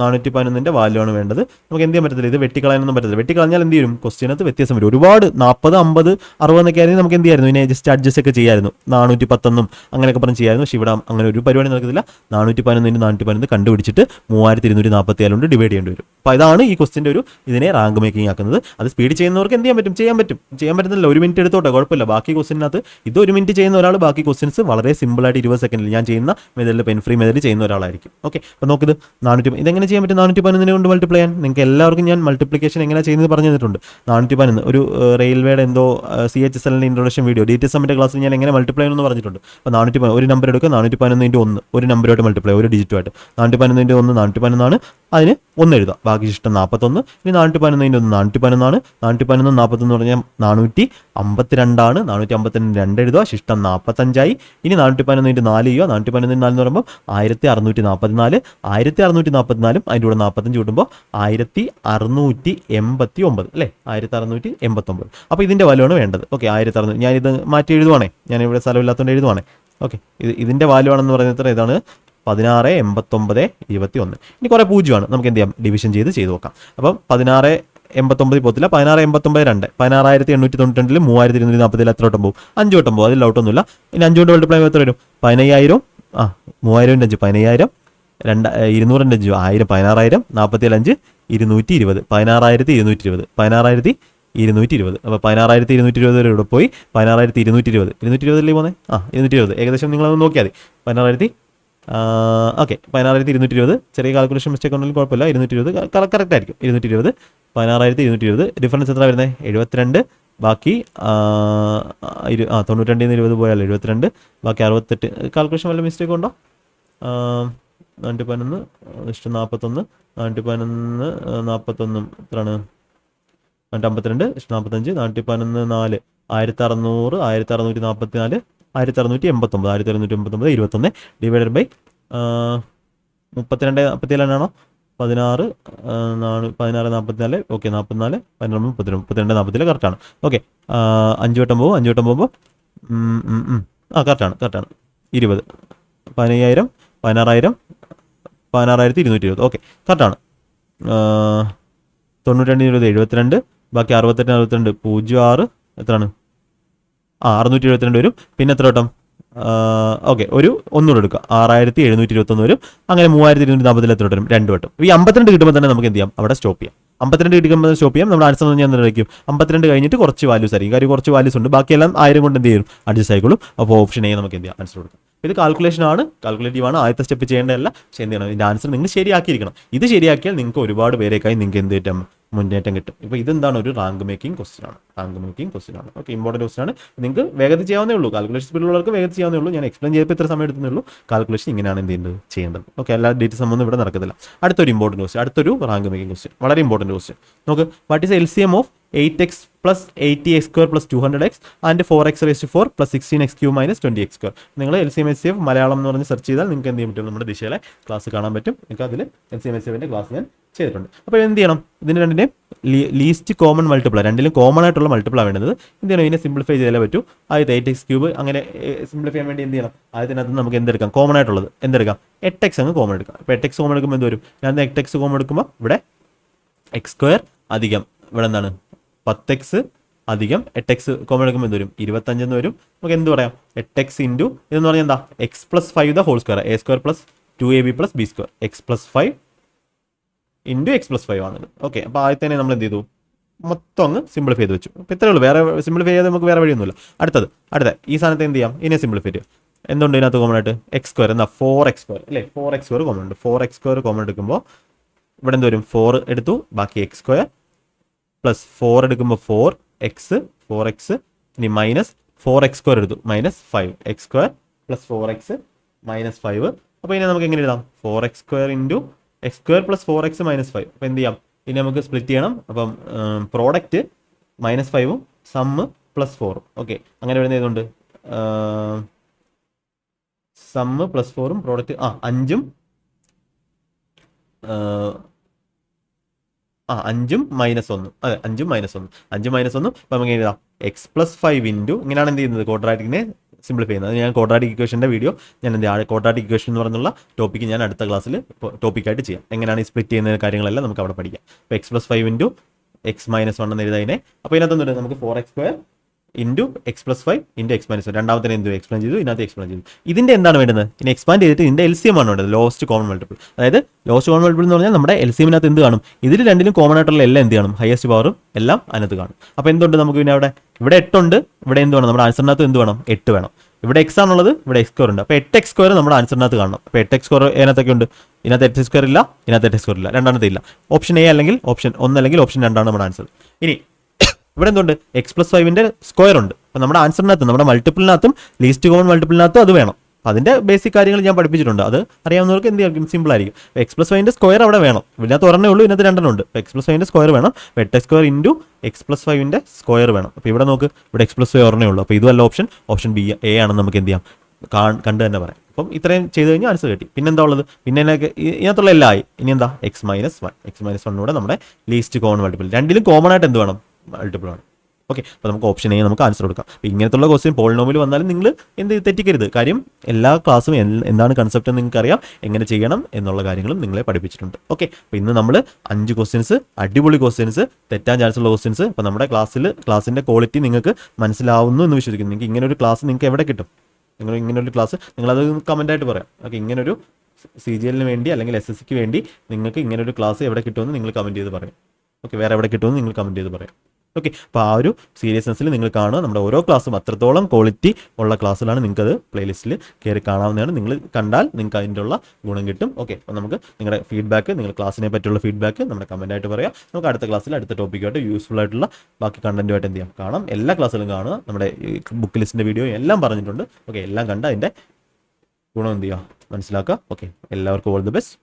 411ൻ്റെ വാല്യൂ ആണ് വേണ്ടത്. നമുക്ക് എന്ത് ചെയ്യാൻ പറ്റത്തില്ല? ഇത് വെട്ടിക്കളയാനൊന്നും പറ്റത്തില്ല. വെട്ടിക്കളഞ്ഞാൽ എന്ത് ചെയ്യും? ക്വസ്റ്റ്യനകത്ത് വ്യത്യാസം വരും. ഒരുപാട് 40 50 60 എന്നൊക്കെ ആയിരുന്നു നമുക്ക് എന്ത് ചെയ്യായിരുന്നു? ഇതിനെ ജസ്റ്റ് അഡ്ജസ്റ്റ് ഒക്കെ ചെയ്യായിരുന്നു. 410 അങ്ങനെയൊക്കെ പറഞ്ഞ് ചെയ്യായിരുന്നു. പക്ഷേ ഇവിടെ അങ്ങനെ ഒരു പരിപാടി നടക്കത്തില്ല. 411 × 411 കണ്ടുപിടിച്ചിട്ട് 3244 കൊണ്ട് ഡിവൈഡ് ചെയ്യേണ്ടി വരും. അപ്പോൾ ഇതാണ് ഈ ക്വസ്റ്റിൻ്റെ ഒരു ഇതിനെ റാങ്ക് മേക്കിംഗ് ആക്കുന്നത്. അത് സ്പീഡ് ചെയ്യുന്നവർക്ക് എന്ത് ചെയ്യാൻ പറ്റും? ചെയ്യാൻ പറ്റുന്നില്ല. 1 മിനിറ്റ് എടുത്തോട്ടെ, കുഴപ്പമില്ല. ബാക്കി ക്വസ്റ്റിനകത്ത് ഇത് 1 മിനിറ്റ് ചെയ്യുന്ന ഒരാൾ ബാക്കി ക്വസ്റ്റ്യൻസ് വളരെ സിമ്പിളായിട്ട് 20 സെക്കൻഡിൽ ഞാൻ ചെയ്യുന്ന മെത്തേഡിൽ പെൻ ഫ്രീ മെത്തേഡിൽ ചെയ്യുന്ന ഒരാളായിരിക്കും. ഓക്കെ, അപ്പോൾ നോക്കിത് 400 ഇതെങ്ങനെ ചെയ്യാൻ പറ്റും? 411 കൊണ്ട് മൾട്ടിപ്ലൈ ചെയ്യാൻ നിങ്ങൾക്ക് എല്ലാവർക്കും ഞാൻ മൾട്ടിപ്ലിക്കേഷൻ എങ്ങനെ ചെയ്യുന്നത് പറഞ്ഞു തന്നിട്ടുണ്ട്. 411 ഒരു റെയിൽവേയുടെ എന്തോ CHSL ഇൻട്രൊഡക്ഷൻ വീഡിയോ DTSMൻ്റെ ക്ലാസ്സിൽ ഞാൻ എങ്ങനെ മൾട്ടിപ്ലൈ എന്ന് പറഞ്ഞിട്ടുണ്ട്. അപ്പോൾ 411 ഒരു നമ്പർ എടുക്കുക, 411 × 1 ഒരു നമ്പറുമായിട്ട് മൾട്ടിപ്ലൈ, ഒരു ഡിജിറ്റുമായിട്ട്. 411 × 1 411 ആണ്, അതിന് 1 എഴുതാം. ബാക്കി ശിഷ്ടം 41. ഇനി 411 × 1 411 ആണ്. 411 41 എന്ന് പറഞ്ഞാൽ 452 ആണ്. 452 2 എഴുതുക, ശിഷ്ടം 45ആയി. ഇനി 411 × 4 ചെയ്യുക. 411 × 4 എന്ന് പറയുമ്പോൾ 1644. 1644 അതിൻ്റെ കൂടെ 45 കൂട്ടുമ്പോൾ 1689 അല്ലേ? 1689. അപ്പോൾ ഇതിൻ്റെ വാല്യൂ ആണ് വേണ്ടത്. ഓക്കെ, 1600. ഞാനിത് മാറ്റി എഴുതുവാണേ, ഞാനിവിടെ സ്ഥലമില്ലാത്തതുകൊണ്ട് എഴുതുവാണേ. ഓക്കെ, ഇതിൻ്റെ വാല്യൂ ആണെന്ന് പറയുന്നത് ഇതാണ് 16 89 21. ഇനി കുറേ പൂജ്യമാണ്, നമുക്ക് എന്ത് ചെയ്യാം? ഡിവിഷൻ ചെയ്ത് നോക്കാം. അപ്പം 16 89 പോകത്തില്ല. 16 89 2 16,892 3240 എത്ര വട്ടം പോകും? 5 വട്ടം പോകും. അതിൽ ഔട്ടൊന്നുമില്ല. ഇനി 5 കൊണ്ട് മൾട്ടിപ്ലൈ എത്ര വരും? 15000. 3000 × 5 15000. 200 × 5 1000 16000. 47 5 220 16220 16220. അപ്പോൾ 16220 വരെ ഇവിടെ പോയി. 16220 220 പോന്നെ. 220 ഏകദേശം നിങ്ങളത് നോക്കിയാൽ മതി. 16000. ഓക്കെ, 16220. ചെറിയ കാൽക്കുലേഷൻ മിസ്റ്റേക്ക് ഉണ്ടെങ്കിൽ കുഴപ്പമില്ല. 220 കറക്റ്റ് ആയിരിക്കും. 220 16220. ഡിഫറൻസ് എത്ര വരുന്നത്? 72. ബാക്കി 92 ൽ 20 പോയാൽ 72. ബാക്കി 68. കാൽക്കുലേഷൻ വല്ല മിസ്റ്റേക്ക് ഉണ്ടോ? 411 ഇഷ്ടം 41. 411 41 എത്രയാണ്? 452 ഇഷ്ടം 45. 411 4 1600 1644 1689 1689 21 ഡിവൈഡഡ് ബൈ 32 47 ആണോ? 16 44. ഓക്കെ, 44 12 32 44 കറക്റ്റാണ്. ഓക്കെ, 5 വട്ടം പോകുമ്പോൾ കറക്റ്റാണ് 20 15000 16000 16220. ഓക്കെ, കറക്റ്റാണ്. 92 20 72. ബാക്കി 68 62 06 എത്രയാണ്? 672 വരും. പിന്നെ എത്ര വട്ടം? ഓക്കെ, ഒന്നുകൂടെ എടുക്കുക. 6721 വരും. അങ്ങനെ 3240 എത്ര വരും? 2 വട്ടം. ഈ 52 കിട്ടുമ്പോൾ തന്നെ നമുക്ക് എന്ത് ചെയ്യാം? അവിടെ സ്റ്റോപ്പ് ചെയ്യാം. 52 കിട്ടുമ്പോൾ സ്റ്റോപ്പ് ചെയ്യാം. നമ്മുടെ ആൻസർ ഞാൻ എന്തായിരിക്കും? 52 കഴിഞ്ഞിട്ട് കുറച്ച് വാല്യൂസ് ആയിരിക്കും. കാര്യം കുറച്ച് വാല്യൂസ് ഉണ്ട്. ബാക്കിയെല്ലാം 1000 കൊണ്ട് എന്ത് ചെയ്യും? അഡ്ജസ്റ്റ് ആയിക്കോളും. അപ്പോൾ ഓപ്ഷൻ എ നമുക്ക് എന്ത് ചെയ്യാം? ആൻസർ കൊടുക്കാം. ഇത് കാൽക്കുലേഷൻ ആണ്, കാൽക്കുലേറ്റീവ് ആണ്. ആദ്യത്തെ സ്റ്റെപ്പ് ചെയ്യേണ്ടതല്ല. പക്ഷേ എന്ത് ചെയ്യണം? ഇതിൻ്റെ ആൻസർ നിങ്ങൾ ശരിയാക്കിയിരിക്കണം. ഇത് ശരിയാക്കിയാൽ നിങ്ങൾക്ക് ഒരുപാട് പേരേക്കായി നിങ്ങൾക്ക് എന്ത് കിട്ടും? മുന്നേറ്റം കിട്ടും. ഇപ്പോൾ ഇതെന്താണ്? ഒരു റാങ്ക് മേക്കിംഗ് ക്വസ്റ്റ്യൻ ആണ്. ഓക്കെ, ഇമ്പോർട്ടൻറ്റ് ക്വസ്റ്റ്യൻ ആണ്. നിങ്ങൾക്ക് വേഗത്തിൽ ചെയ്യാവുന്നേ ഉള്ളൂ. കാൽക്കുലേഷൻ സ്പീഡിലുള്ളവർക്ക് വേഗത്തിൽ ചെയ്യാവുന്നേ ഉള്ളൂ. ഞാൻ എക്സ്പ്ലെയിൻ ചെയ്തപ്പോൾ ഇത്ര സമയം എടുത്തേ ഉള്ളൂ. കാൽക്കുലേഷൻ ഇങ്ങനെയാണ് എന്ത് ചെയ്യേണ്ടത്. ഓക്കെ, എല്ലാ ഡേറ്റ് സംബന്ധം ഇവിടെ നടക്കത്തില്ല. അടുത്തൊരു ഇമ്പോർട്ടൻറ്റ് ക്വസ്റ്റ്യൻ, അടുത്തൊരു റാങ്ക് മേക്കിംഗ് ക്വസ്റ്റ്യൻ, വളരെ ഇമ്പോർട്ടൻറ്റ് ക്വസ്റ്റ്യൻ. നോക്ക്, what is LCM of 8x plus 80x² plus 200x and 4x⁴ plus 16x³ minus 20x². നിങ്ങൾ LCM HCF മലയാളം എന്ന് പറഞ്ഞ് സെർച്ച് ചെയ്താൽ നിങ്ങൾക്ക് എന്ത് ചെയ്യാൻ പറ്റും? നമ്മുടെ ദിശയിലെ ക്ലാസ് കാണാൻ പറ്റും. നിങ്ങൾക്ക് അതിൽ LCM HCFൻ്റെ ക്ലാസ് ഞാൻ ചെയ്തിട്ടുണ്ട്. അപ്പോൾ എന്ത് ചെയ്യണം? ഇതിന് രണ്ടിൻ്റെയും ലീസ്റ്റ് കോമൺ മൾട്ടിപ്പിൾ, രണ്ടിലും കോമൺ ആയിട്ടുള്ള മൾട്ടിപ്പിൾ ആണ് വേണ്ടത്. എന്ത് ചെയ്യണം? ഇതിനെ സിംപ്ലിഫൈ ചെയ്താലേ പറ്റൂ. ആദ്യത്തെ 8x³ അങ്ങനെ സിംപ്ലിഫൈ ചെയ്യാൻ വേണ്ടി എന്ത് ചെയ്യണം? ആദ്യത്തിനകത്ത് നമുക്ക് എന്തെടുക്കാം? കോമൺ ആയിട്ടുള്ളത് എന്തെടുക്കാം? 8x അങ്ങ് കോമൺ എടുക്കാം. ഇപ്പോൾ 8x കോമൺ എടുക്കുമ്പോൾ എന്ത് വരും? ഞാൻ 8x കോമൺ എടുക്കുമ്പോൾ ഇവിടെ x² അധികം ഇവിടെ എന്താണ് 10x അധികം 8x കോമൺ എടുക്കുമ്പോൾ എന്ത് വരും? 25 എന്ന് വരും. നമുക്ക് എന്ത് പറയാം? 8x ഇൻറ്റു ഇതെന്ന് പറഞ്ഞാൽ എന്താ? x + 5 the whole square, a² + 2ab plus B square x plus 5 into X plus 5 ആണിത്. ഓക്കെ, അപ്പോൾ ആദ്യത്തെ നമ്മൾ എന്ത് ചെയ്തു, മൊത്തം അങ്ങ് സിംപ്ലിഫൈ ചെയ്ത് വെച്ചു. അപ്പോൾ ഇത്രയേ ഉള്ളൂ, വേറെ സിംപ്ലിഫൈ ചെയ്ത് നമുക്ക് വേറെ വഴിയൊന്നുമില്ല. അടുത്ത ഈ സാധനത്തെ എന്ത് ചെയ്യാം, ഇതിനെ സിംപ്ലിഫൈ ചെയ്യാം. എന്തുകൊണ്ട് ഇതിനകത്ത് കോമൺ ആയിട്ട് എക്സ് സ്ക്വയർ എന്നാ 4x² അല്ലേ, 4x² കോമൺ ഉണ്ട്. 4x² കോമൺ എടുക്കുമ്പോൾ ഇവിടെ എന്ത് വരും, 4 എടുത്തു, ബാക്കി x² പ്ലസ് 4 എടുക്കുമ്പോൾ 4x ഇനി മൈനസ് 4x² എടുത്തു, minus 5x² plus 4x minus 5. അപ്പോൾ ഇനി നമുക്ക് എങ്ങനെ എഴുതാം, 4x² into x² plus 4x minus 5. അപ്പോൾ എന്ത് ചെയ്യാം, ഇനി നമുക്ക് സ്പ്ലിറ്റ് ചെയ്യണം. അപ്പം പ്രോഡക്റ്റ് -5ഉം സമ്മ് +4. ഓക്കെ, അങ്ങനെ വരുന്ന ഏതുണ്ട്, സമ്മ് +4ഉം പ്രോഡക്റ്റ് 5ഉം 5ഉം -1. അതെ, 5ഉം -1. 5 -1. അപ്പം നമുക്ക് എഴുതാം എക്സ് പ്ലസ് 5 ഇൻറ്റു, ഇങ്ങനെയാണ് എന്ത് ചെയ്യുന്നത്, ക്വാഡ്രാറ്റിക്കിനെ സിംപ്ലിഫൈ ചെയ്യുന്നത്. ഞാൻ ക്വാഡ്രാറ്റിക് ഇക്വേഷൻ്റെ വീഡിയോ ഞാൻ ക്വാഡ്രാറ്റിക് ഇക്വേഷൻ എന്ന് പറഞ്ഞുള്ള ടോപ്പിക്ക് ഞാൻ അടുത്ത ക്ലാസ്സിൽ ടോപ്പിക്കായിട്ട് ചെയ്യാം. എങ്ങനെയാണ് ഈ സ്പ്ലിറ്റ് ചെയ്യുന്ന കാര്യങ്ങളെല്ലാം നമുക്ക് അവിടെ പഠിക്കാം. അപ്പോൾ X plus 5 into X minus 1 എന്ന് എഴുതാതിനെ. അപ്പോൾ ഇതിനകത്തൊന്നും നമുക്ക് 4x² into X plus 5 into X minus 1. രണ്ടാമത്തെ എന്ത് എക്സ്പ്ലെയിൻ ചെയ്തു, ഇതിനകത്ത് എക്സ്പ്ലെയിൻ ചെയ്തു. ഇതിൻ്റെ എന്താണ് വേണ്ടത്, ഇനി എക്സ്പാൻഡ് ചെയ്തിട്ട് ഇതിൻ്റെ LCM ആണ് വേണ്ടത്, ലോവസ്റ്റ് കോമൺ മൾട്ടിപ്പിൾ. അതായത് ലോവസ്റ്റ് കോമൺ മൾട്ടിപ്പിൾ എന്ന് പറഞ്ഞാൽ നമ്മുടെ LCMനകത്ത് എന്ത് കാണും, ഇതിൽ രണ്ടിലും കോമൺ ആയിട്ടുള്ള എല്ലാം എന്ത് കാണും, ഹയസ്റ്റ് പവറും എല്ലാം അതിനകത്ത് കാണും. അപ്പോൾ എന്തുണ്ട് നമുക്ക് പിന്നെ ഇവിടെ 8 ഉണ്ട്, ഇവിടെ എന്ത് വേണം, നമ്മുടെ ആൻസറിനകത്ത് എന്ത് വേണം, 8 വേണം. ഇവിടെ x ആണുള്ളത്, ഇവിടെ x² ഉണ്ട്. അപ്പോൾ 8x² നമ്മുടെ ആൻസറിനകത്ത് കാണണം. അപ്പോൾ 8x² ഏനത്തൊക്കെ ഉണ്ട്, ഇതിനകത്ത് x² ഇല്ല, ഇതിനകത്ത് x² ഇല്ല, രണ്ടാമത്തെ ഇല്ല. ഓപ്ഷൻ എ അല്ലെങ്കിൽ ഓപ്ഷൻ 1 അല്ലെങ്കിൽ ഓപ്ഷൻ 2 ആണ് നമ്മുടെ ആൻസർ. ഇനി ഇവിടെ എന്തുണ്ട്, എക്സ് പ്ലസ് 5ന്റെ സ്ക്വയർ ഉണ്ട്. അപ്പോൾ നമ്മുടെ ആൻസറിനകത്ത് നമ്മുടെ മൾട്ടിപ്പിളിനകത്തും ലീസ്റ്റ് കോമൺ മൾട്ടിപ്പിളിനകത്തും അത് വേണം. അതിൻ്റെ ബേസിക് കാര്യങ്ങൾ ഞാൻ പഠിപ്പിച്ചിട്ടുണ്ട്, അത് അറിയാവുന്നവർക്ക് എന്ത് ചെയ്യും, സിമ്പിൾ ആയിരിക്കും. എക്സ് പ്ലസ് 5ന്റെ സ്ക്വയർ അവിടെ വേണം, ഇതിനകത്ത് ഒരെണ്ണേ ഉള്ളൂ, ഇതിനകത്ത് 2 ഉണ്ട്. അപ്പോൾ എക്സ് പ്ലസ് 5ന്റെ സ്ക്വയർ വേണം, 8x² ഇൻറ്റു എക്സ് പ്ലസ് 5ന്റെ സ്ക്വയർ വേണം. അപ്പോൾ ഇവിടെ നോക്ക്, ഇവിടെ എക്സ് പ്ലസ് 5 ഒരെണ്ണേ ഉള്ളൂ. അപ്പോൾ ഇതുമല്ല ഓപ്ഷൻ ബി എ ആണെന്ന് നമുക്ക് എന്ത് ചെയ്യാം, കണ്ട് തന്നെ പറയാം. അപ്പം ഇത്രയും ചെയ്ത് കഴിഞ്ഞാൽ ആൻസർ കിട്ടി. പിന്നെന്താ ഉള്ളത്, പിന്നെ ഇതിനകത്തുള്ള എല്ലാം ആയി. ഇനി എന്താ, എക്സ് മൈനസ് 1 കൂടെ നമ്മുടെ ലീസ്റ്റ് കോമൺ മൾട്ടിപ്പിൾ. രണ്ടിലും കോമൺ ആയിട്ട് എന്ത് വേണം, മൾട്ടിപ്പിൾ ആണ്. ഓക്കെ, അപ്പോൾ നമുക്ക് ഓപ്ഷൻ എ നമുക്ക് ആൻസർ കൊടുക്കാം. അപ്പോൾ ഇങ്ങനത്തുള്ള ക്വസ്റ്റ്യൻ പോളിനോമിൽ വന്നാലും നിങ്ങൾ തെറ്റിക്കരുത്. കാര്യം എല്ലാ ക്ലാസ്സും എന്താണ് കൺസെപ്റ്റ് എന്ന് നിങ്ങൾക്ക് അറിയാം, എങ്ങനെ ചെയ്യണം എന്നുള്ള കാര്യങ്ങളും നിങ്ങളെ പഠിപ്പിച്ചിട്ടുണ്ട്. ഓക്കെ, അപ്പോൾ ഇന്ന് നമ്മൾ 5 ക്വസ്റ്റ്യൻസ്, അടിപൊളി ക്വസ്റ്റ്യൻസ്, തെറ്റാൻ ചാൻസ് ഉള്ള ക്വസ്റ്റ്യൻസ്. അപ്പോൾ നമ്മുടെ ക്ലാസ്സിൻ്റെ ക്വാളിറ്റി നിങ്ങൾക്ക് മനസ്സിലാവുന്നു എന്ന് വിശ്വസിക്കുന്നു. നിങ്ങൾക്ക് ഇങ്ങനെ ഒരു ക്ലാസ് നിങ്ങൾക്ക് എവിടെ കിട്ടും, ഇങ്ങനൊരു ക്ലാസ് നിങ്ങളത് കമൻറ്റായിട്ട് പറയാം. ഓക്കെ, ഇങ്ങനൊരു CGL വേണ്ടി അല്ലെങ്കിൽ SSCക്ക് വേണ്ടി നിങ്ങൾക്ക് ഇങ്ങനൊരു ക്ലാസ് എവിടെ കിട്ടുമെന്ന് നിങ്ങൾ കമൻറ്റ് ചെയ്ത് പറയും. ഓക്കെ, വേറെ എവിടെ കിട്ടുമെന്ന് നിങ്ങൾ കമൻറ്റ് ചെയ്ത് പറയാം. ഓക്കെ, അപ്പോൾ ആ ഒരു സീരിയസ്നെസ്സിൽ നിങ്ങൾ കാണുക. നമ്മുടെ ഓരോ ക്ലാസ്സും അത്രത്തോളം ക്വാളിറ്റി ഉള്ള ക്ലാസ്സിലാണ്. നിങ്ങൾക്കത് പ്ലേലിസ്റ്റിൽ കയറി കാണാവുന്നതാണ്. നിങ്ങൾ കണ്ടാൽ നിങ്ങൾക്ക് അതിൻ്റെ ഉള്ള ഗുണം കിട്ടും. ഓക്കെ, അപ്പോൾ നമുക്ക് നിങ്ങളുടെ ഫീഡ്ബാക്ക്, നിങ്ങളുടെ ക്ലാസ്സിനെ പറ്റിയുള്ള ഫീഡ്ബാക്ക് നമ്മുടെ കമൻറ്റായിട്ട് പറയാം. നമുക്ക് അടുത്ത ക്ലാസ്സിൽ അടുത്ത ടോപ്പിക്കായിട്ട് യൂസ്ഫുൾ ആയിട്ടുള്ള ബാക്കി കണ്ടന്റുമായിട്ട് എന്ത് ചെയ്യാം, കാണാം. എല്ലാ ക്ലാസ്സിലും കാണുക. നമ്മുടെ ബുക്ക് ലിസ്റ്റിൻ്റെ വീഡിയോ എല്ലാം പറഞ്ഞിട്ടുണ്ട്. ഓക്കെ, എല്ലാം കണ്ട് അതിൻ്റെ ഗുണം എന്ത് ചെയ്യുക, മനസ്സിലാക്കുക. ഓക്കെ, എല്ലാവർക്കും ഓൾ ദി ബെസ്റ്റ്.